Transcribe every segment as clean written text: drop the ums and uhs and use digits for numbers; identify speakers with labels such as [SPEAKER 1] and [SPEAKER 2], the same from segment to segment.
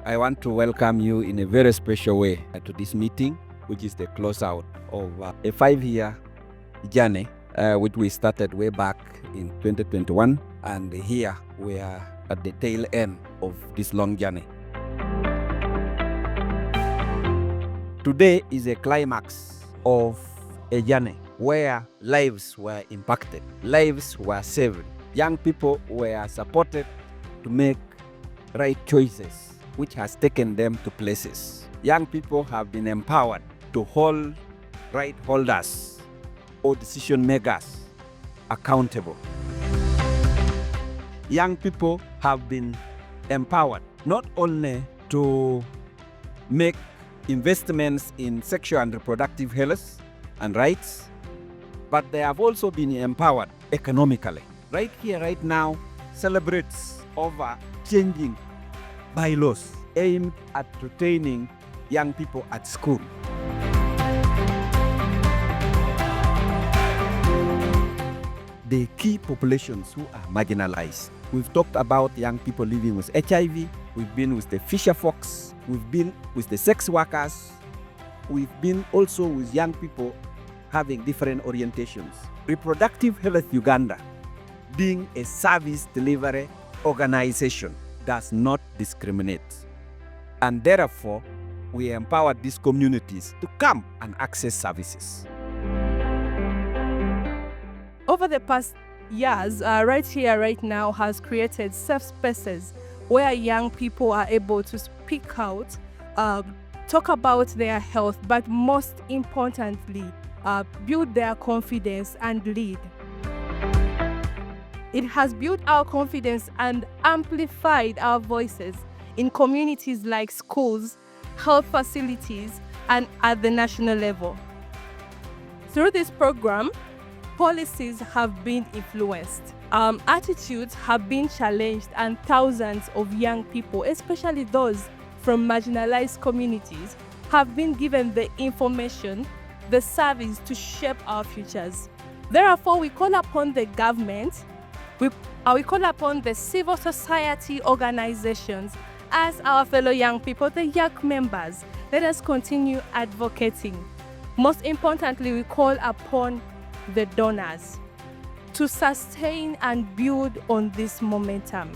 [SPEAKER 1] I want to welcome you in a very special way to this meeting, which is the closeout of a 5-year journey, which we started way back in 2021. And here we are at the tail end of this long journey. Today is a climax of a journey where lives were impacted, lives were saved, young people were supported to make right choices, which has taken them to places. Young people have been empowered to hold right holders or decision makers accountable. Young people have been empowered not only to make investments in sexual and reproductive health and rights, but they have also been empowered economically. Right here, right now, celebrates over changing bylaws aimed at retaining young people at school. The key populations who are marginalized. We've talked about young people living with HIV, we've been with the fisher folks, we've been with the sex workers, we've been also with young people having different orientations. Reproductive Health Uganda, being a service delivery organization, does not discriminate. And therefore, we empower these communities to come and access services.
[SPEAKER 2] Over the past years, Right Here, Right Now has created safe spaces where young people are able to speak out, talk about their health, but most importantly, build their confidence and lead. It has built our confidence and amplified our voices in communities like schools, health facilities, and at the national level. Through this program, policies have been influenced, attitudes have been challenged, and thousands of young people, especially those from marginalized communities, have been given the information, the service to shape our futures. Therefore, we call upon the government, we call upon the civil society organizations as our fellow young people, the young members. Let us continue advocating. Most importantly, we call upon the donors to sustain and build on this momentum.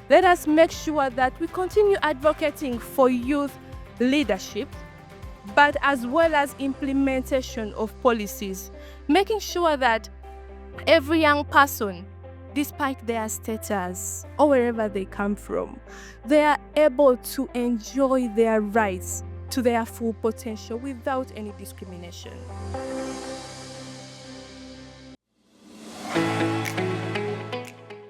[SPEAKER 2] Let us make sure that we continue advocating for youth leadership, but as well as implementation of policies, making sure that every young person, despite their status or wherever they come from, they are able to enjoy their rights to their full potential without any discrimination.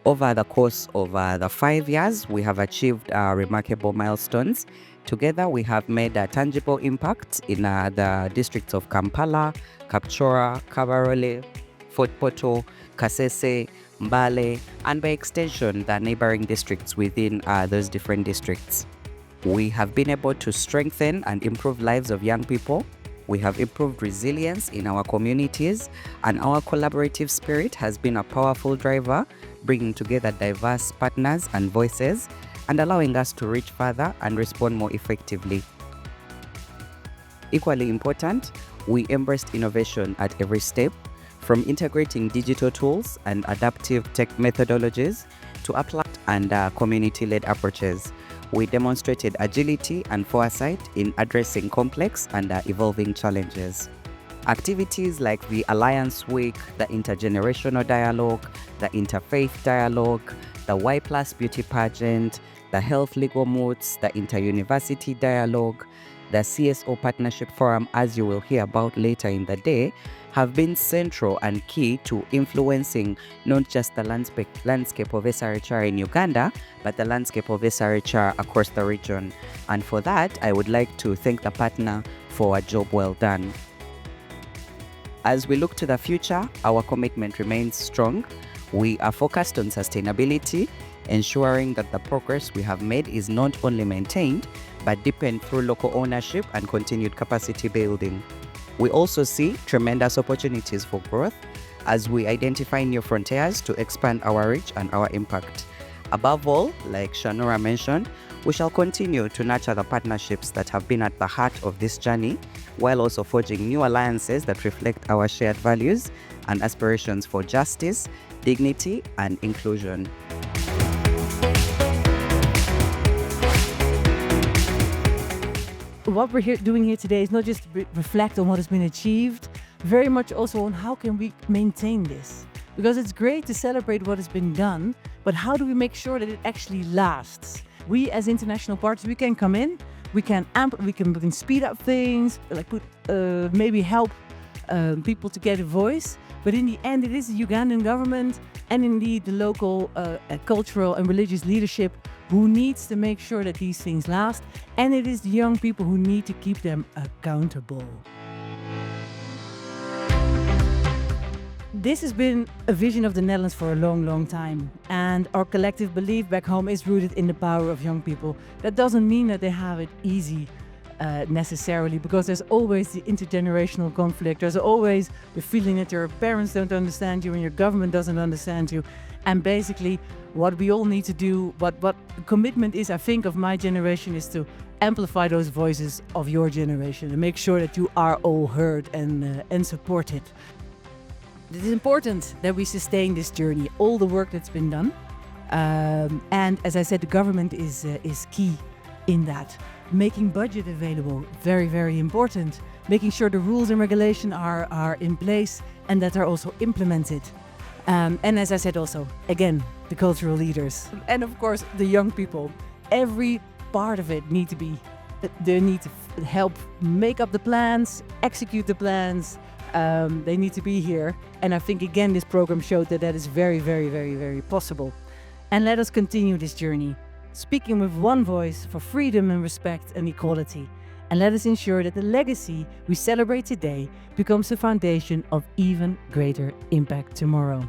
[SPEAKER 3] Over the course of the 5 years, we have achieved remarkable milestones. Together, we have made a tangible impact in the districts of Kampala, Kapchorwa, Kabarole, Fort Portal, Kasese, Mbale, and by extension, the neighboring districts within those different districts. We have been able to strengthen and improve lives of young people. We have improved resilience in our communities, and our collaborative spirit has been a powerful driver, bringing together diverse partners and voices and allowing us to reach further and respond more effectively. Equally important, we embraced innovation at every step, from integrating digital tools and adaptive tech methodologies to apply and community-led approaches. We demonstrated agility and foresight in addressing complex and evolving challenges. Activities like the Alliance Week, the Intergenerational Dialogue, the Interfaith Dialogue, the Y+ Beauty Pageant, the Health Legal Moots, the Inter-University Dialogue, the CSO Partnership Forum, as you will hear about later in the day, have been central and key to influencing not just the landscape of SRHR in Uganda, but the landscape of SRHR across the region. And for that, I would like to thank the partner for a job well done. As we look to the future, our commitment remains strong. We are focused on sustainability, ensuring that the progress we have made is not only maintained, but deepened through local ownership and continued capacity building. We also see tremendous opportunities for growth as we identify new frontiers to expand our reach and our impact. Above all, like Shanura mentioned, we shall continue to nurture the partnerships that have been at the heart of this journey, while also forging new alliances that reflect our shared values and aspirations for justice, dignity, and inclusion.
[SPEAKER 4] What we're doing here today is not just to reflect on what has been achieved, very much also on how can we maintain this. Because it's great to celebrate what has been done, but how do we make sure that it actually lasts? We as international partners, we can come in, we can speed up things, like maybe help people to get a voice. But in the end, it is the Ugandan government and indeed the local cultural and religious leadership who needs to make sure that these things last. And it is the young people who need to keep them accountable. This has been a vision of the Netherlands for a long, long time. And our collective belief back home is rooted in the power of young people. That doesn't mean that they have it easy necessarily, because there's always the intergenerational conflict. There's always the feeling that your parents don't understand you and your government doesn't understand you. And basically what we all need to do, what the commitment is, I think, of my generation, is to amplify those voices of your generation and make sure that you are all heard and supported. It is important that we sustain this journey, all the work that's been done. And as I said, the government is key in that. Making budget available, very, very important. Making sure the rules and regulation are in place and that are also implemented. And as I said also, again, the cultural leaders. And of course, the young people. Every part of it they need to help make up the plans, execute the plans. They need to be here. And I think, again, this program showed that is very, very, very, very possible. And let us continue this journey, speaking with one voice for freedom and respect and equality. And let us ensure that the legacy we celebrate today becomes the foundation of even greater impact tomorrow.